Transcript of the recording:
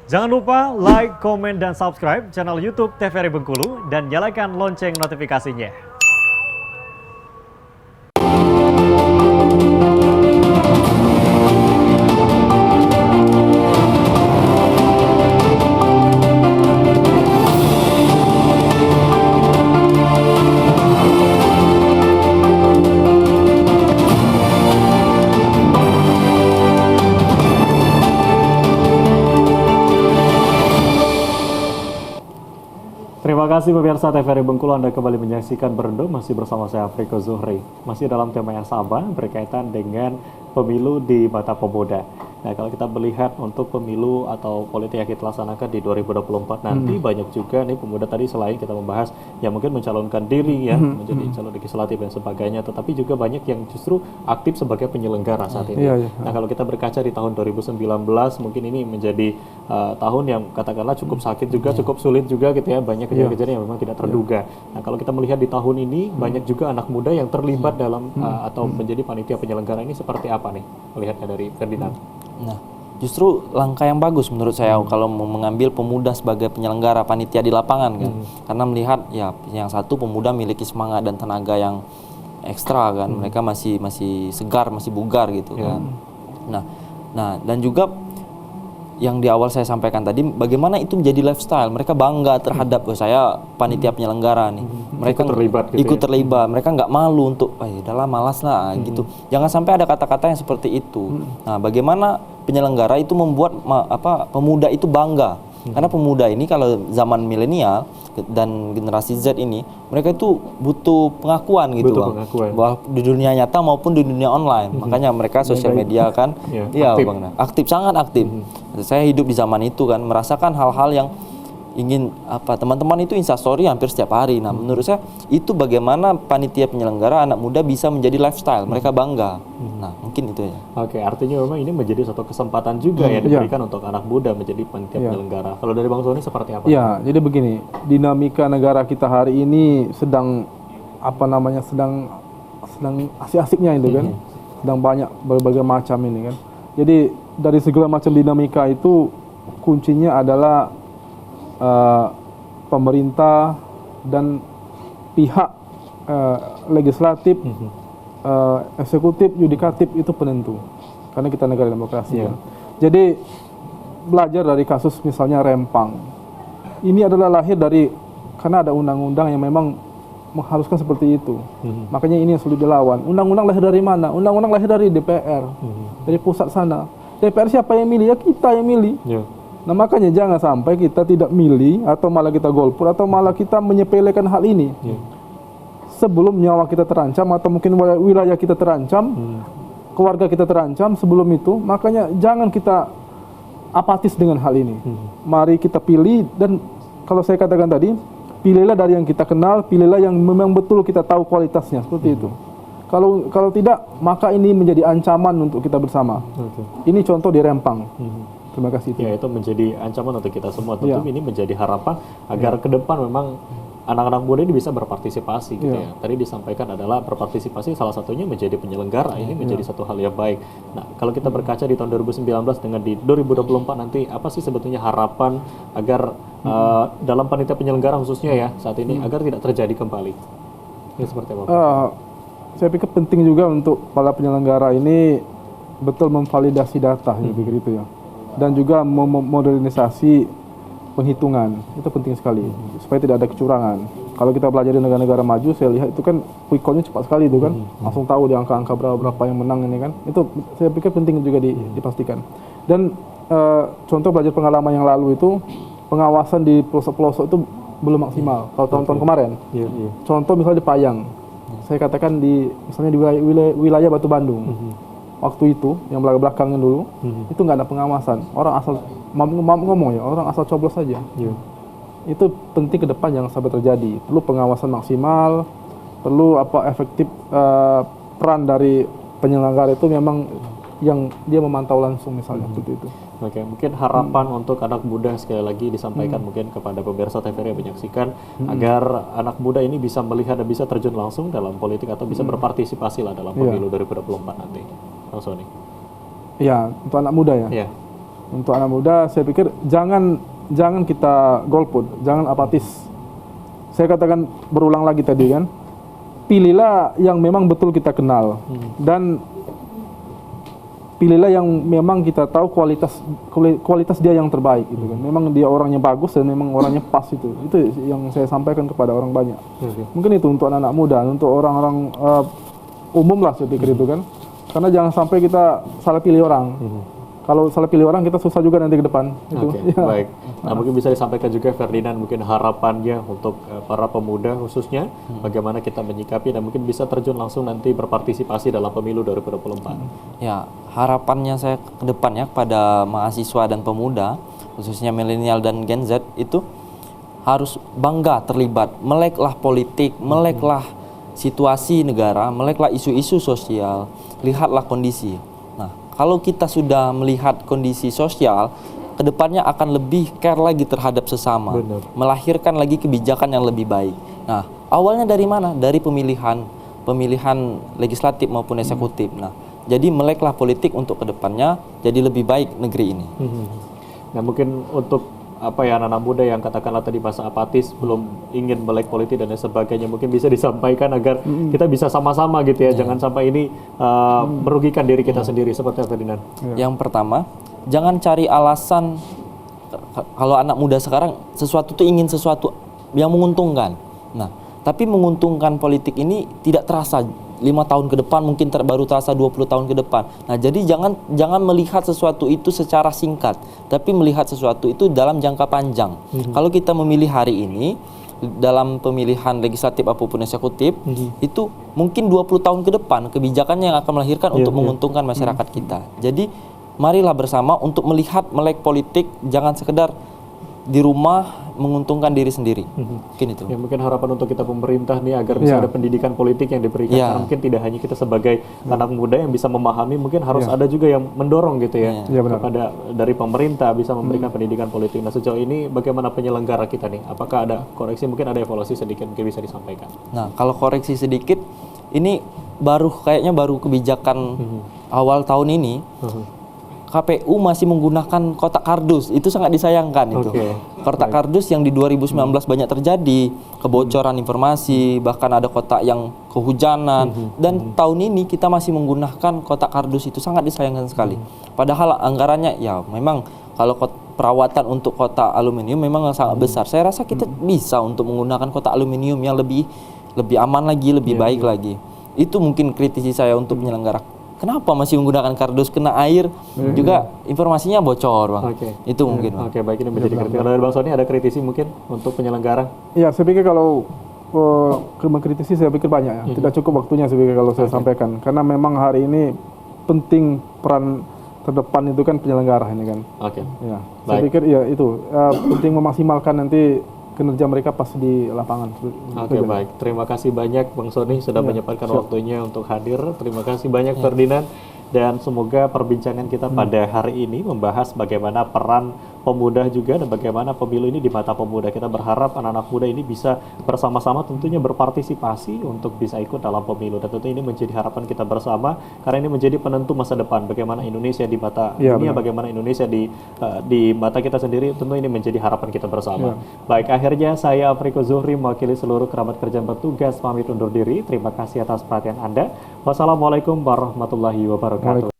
Jangan lupa like, komen, dan subscribe channel YouTube TVRI Bengkulu dan nyalakan lonceng notifikasinya. Terima kasih pemirsa TVRI Bengkulu, Anda kembali menyaksikan Berendo, masih bersama saya Afriko Zuhri. Masih dalam tema yang sama berkaitan dengan pemilu di mata pemuda. Nah, kalau kita melihat untuk pemilu atau politik yang kita laksanakan di 2024 nanti banyak juga nih pemuda, tadi selain kita membahas yang mungkin mencalonkan diri ya menjadi calon legislatif dan sebagainya, tetapi juga banyak yang justru aktif sebagai penyelenggara saat ini. Nah, kalau kita berkaca di tahun 2019 mungkin ini menjadi tahun yang katakanlah cukup sakit juga, cukup sulit juga gitu ya, banyak kejadian yang memang tidak terduga. Nah, kalau kita melihat di tahun ini banyak juga anak muda yang terlibat dalam atau menjadi panitia penyelenggara, ini seperti apa nih melihatnya dari Ferdinand? Nah, justru langkah yang bagus menurut saya kalau mengambil pemuda sebagai penyelenggara panitia di lapangan kan. Karena melihat ya yang satu pemuda memiliki semangat dan tenaga yang ekstra kan. Mereka masih segar, masih bugar gitu kan. Nah, dan juga yang di awal saya sampaikan tadi, bagaimana itu menjadi lifestyle. Mereka bangga terhadap saya panitia penyelenggara nih. Mereka ikut terlibat. Mereka nggak malu untuk, udahlah malas lah gitu. Jangan sampai ada kata-kata yang seperti itu. Nah, bagaimana penyelenggara itu membuat pemuda itu bangga. Karena pemuda ini kalau zaman milenial dan generasi Z ini, mereka itu butuh pengakuan gitu, Bang. Bahwa di dunia nyata maupun di dunia online. Makanya mereka sosial media kan, iya Bang, aktif, sangat aktif. Saya hidup di zaman itu kan, merasakan hal-hal yang ingin teman-teman itu instastory hampir setiap hari. Nah, menurut saya itu bagaimana panitia penyelenggara anak muda bisa menjadi lifestyle, mereka bangga. Nah, mungkin itu ya. Oke, artinya memang ini menjadi satu kesempatan juga yang diberikan untuk anak muda menjadi panitia penyelenggara. Kalau dari Bang Sony seperti apa? Ya, jadi begini, dinamika negara kita hari ini sedang sedang asik-asiknya itu kan, sedang banyak berbagai macam ini kan. Jadi dari segala macam dinamika itu kuncinya adalah pemerintah dan pihak legislatif, eksekutif, yudikatif itu penentu. Karena kita negara demokrasi kan. Jadi belajar dari kasus misalnya Rempang. Ini adalah lahir dari karena ada undang-undang yang memang mengharuskan seperti itu. Makanya ini yang sulit dilawan. Undang-undang lahir dari mana? Undang-undang lahir dari DPR, dari pusat sana. DPR siapa yang milih? Ya kita yang milih. Nah, makanya jangan sampai kita tidak milih atau malah kita golput atau malah kita menyepelekan hal ini. Sebelum nyawa kita terancam atau mungkin wilayah kita terancam, keluarga kita terancam sebelum itu, makanya jangan kita apatis dengan hal ini. Mari kita pilih, dan kalau saya katakan tadi, pilihlah dari yang kita kenal, pilihlah yang memang betul kita tahu kualitasnya, seperti itu. Kalau tidak, maka ini menjadi ancaman untuk kita bersama. Ini contoh di Rempang. Terima kasih. Ya, itu menjadi ancaman untuk kita semua. Tentu ini menjadi harapan agar ke depan memang anak-anak muda ini bisa berpartisipasi gitu ya. Tadi disampaikan adalah berpartisipasi salah satunya menjadi penyelenggara. Ini menjadi satu hal yang baik. Nah, kalau kita berkaca di tahun 2019 dengan di 2024 nanti, apa sih sebetulnya harapan agar dalam panitia penyelenggara khususnya ya saat ini agar tidak terjadi kembali? Ini seperti apa? Saya pikir penting juga untuk para penyelenggara ini betul memvalidasi data, saya pikir itu ya. Dan juga memodernisasi penghitungan, itu penting sekali supaya tidak ada kecurangan. Kalau kita belajar di negara-negara maju, saya lihat itu kan quick count-nya cepat sekali itu kan, langsung tahu di angka-angka berapa yang menang ini kan. Itu saya pikir penting juga dipastikan. Dan contoh belajar pengalaman yang lalu itu, pengawasan di pelosok-pelosok itu belum maksimal. Kalau tahun-tahun kemarin, contoh misalnya di Payang, saya katakan misalnya di wilayah Batu Bandung. Waktu itu yang belakangnya dulu itu nggak ada pengawasan, orang asal ngomong ya, orang asal coblos saja. Itu penting ke depan jangan sampai terjadi. Perlu pengawasan maksimal, perlu efektif peran dari penyelenggara itu memang yang dia memantau langsung misalnya seperti itu. Oke, mungkin harapan untuk anak muda sekali lagi disampaikan mungkin kepada pemirsa TVRI yang menyaksikan agar anak muda ini bisa melihat dan bisa terjun langsung dalam politik atau bisa berpartisipasi lah dalam pemilu 2024 nanti. Bang Sony. Ya, untuk anak muda ya. Untuk anak muda, saya pikir jangan kita golput, jangan apatis. Saya katakan berulang lagi tadi kan, pilihlah yang memang betul kita kenal dan pilihlah yang memang kita tahu kualitas dia yang terbaik gitu kan. Memang dia orangnya bagus dan memang orangnya pas itu. Itu yang saya sampaikan kepada orang banyak. Mungkin itu untuk anak muda, untuk orang-orang umum lah saya pikir itu kan. Karena jangan sampai kita salah pilih orang. Kalau salah pilih orang kita susah juga nanti ke depan. Oke, baik. Nah, mungkin bisa disampaikan juga Ferdinand mungkin harapannya untuk para pemuda khususnya bagaimana kita menyikapi dan mungkin bisa terjun langsung nanti berpartisipasi dalam pemilu 2024. Ya, harapannya saya ke depannya pada mahasiswa dan pemuda, khususnya milenial dan Gen Z itu harus bangga terlibat, meleklah politik, meleklah situasi negara, meleklah isu-isu sosial, lihatlah kondisi. Nah, kalau kita sudah melihat kondisi sosial, kedepannya akan lebih care lagi terhadap sesama, melahirkan lagi kebijakan yang lebih baik. Nah, awalnya dari mana? Dari pemilihan legislatif maupun eksekutif. Nah, jadi meleklah politik untuk kedepannya jadi lebih baik negeri ini. Nah, mungkin untuk anak-anak muda yang katakanlah tadi masa apatis, belum ingin melek politik dan lain sebagainya, mungkin bisa disampaikan agar kita bisa sama-sama gitu ya, jangan sampai ini merugikan diri kita sendiri, seperti Ferdinand. Yang pertama, jangan cari alasan. Kalau anak muda sekarang sesuatu itu ingin sesuatu yang menguntungkan. Nah, tapi menguntungkan politik ini tidak terasa 5 tahun ke depan, mungkin baru terasa 20 tahun ke depan. Nah, jadi jangan melihat sesuatu itu secara singkat, tapi melihat sesuatu itu dalam jangka panjang. Kalau kita memilih hari ini dalam pemilihan legislatif apapun eksekutif, itu mungkin 20 tahun ke depan kebijakannya yang akan melahirkan untuk menguntungkan masyarakat kita. Jadi marilah bersama untuk melek politik, jangan sekedar di rumah menguntungkan diri sendiri. Mungkin itu. Ya, mungkin harapan untuk kita pemerintah nih agar bisa ada pendidikan politik yang diberikan. Karena mungkin tidak hanya kita sebagai anak muda yang bisa memahami, mungkin harus ada juga yang mendorong gitu ya, kepada dari pemerintah bisa memberikan pendidikan politik. Nah, sejauh ini bagaimana penyelenggara kita nih? Apakah ada koreksi, mungkin ada evaluasi sedikit mungkin bisa disampaikan? Nah, kalau koreksi sedikit, ini kayaknya baru kebijakan awal tahun ini. KPU masih menggunakan kotak kardus, itu sangat disayangkan itu. Kotak kardus yang di 2019 banyak terjadi, kebocoran informasi, bahkan ada kotak yang kehujanan, dan tahun ini kita masih menggunakan kotak kardus, itu sangat disayangkan sekali. Padahal anggarannya ya memang kalau perawatan untuk kotak aluminium memang sangat besar. Saya rasa kita bisa untuk menggunakan kotak aluminium yang lebih aman lagi, lebih baik lagi. Itu mungkin kritisi saya untuk penyelenggara. Kenapa masih menggunakan kardus, kena air juga informasinya bocor, Bang. Itu mungkin. Oke, baik, ini menjadi kritik. Kalau dari Bang Sony ada kritisi mungkin untuk penyelenggara? Ya, saya pikir kalau mengkritisi saya pikir banyak ya. Tidak cukup waktunya saya pikir kalau saya sampaikan. Karena memang hari ini penting peran terdepan itu kan penyelenggara ini kan. Ya, saya pikir ya itu penting memaksimalkan nanti kinerja mereka pas di lapangan. Baik. Terima kasih banyak Bang Sony sudah menyempatkan waktunya untuk hadir. Terima kasih banyak Ferdinand. Dan semoga perbincangan kita pada hari ini membahas bagaimana peran pemuda juga dan bagaimana pemilu ini di mata pemuda. Kita berharap anak-anak muda ini bisa bersama-sama tentunya berpartisipasi untuk bisa ikut dalam pemilu. Dan tentu ini menjadi harapan kita bersama karena ini menjadi penentu masa depan. Bagaimana Indonesia di mata dunia, bagaimana Indonesia di mata kita sendiri, tentu ini menjadi harapan kita bersama. Baik, akhirnya saya Afriko Zuhri mewakili seluruh kerabat kerja bertugas pamit undur diri. Terima kasih atas perhatian Anda. Wassalamualaikum warahmatullahi wabarakatuh.